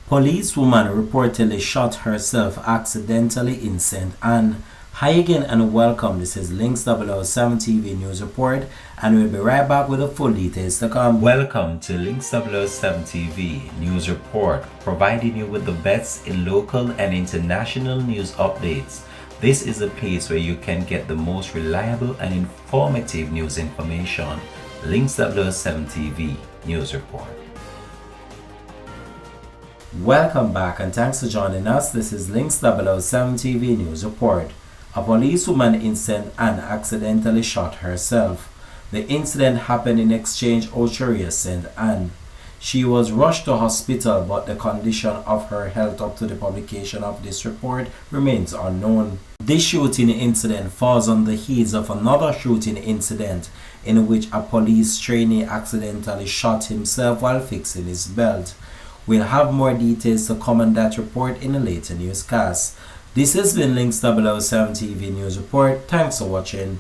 Policewoman reportedly shot herself accidentally in St. Anne. Hi again and welcome. This is Links 007 TV News Report, and we'll be right back with the full details to come. Welcome to Links 007 TV News Report, providing you with the best in local and international news updates. This is a place where you can get the most reliable and informative news information. Links 007 TV News Report. Welcome back and thanks for joining us. This is Links 007 TV News Report. A policewoman in St. Anne accidentally shot herself. The incident happened in Exchange Ocheria, St. Anne. She was rushed to hospital, but the condition of her health up to the publication of this report remains unknown. This shooting incident falls on the heels of another shooting incident in which a police trainee accidentally shot himself while fixing his belt. We'll have more details to come on that report in a later newscast. This has been Links 007 TV News Report. Thanks for watching.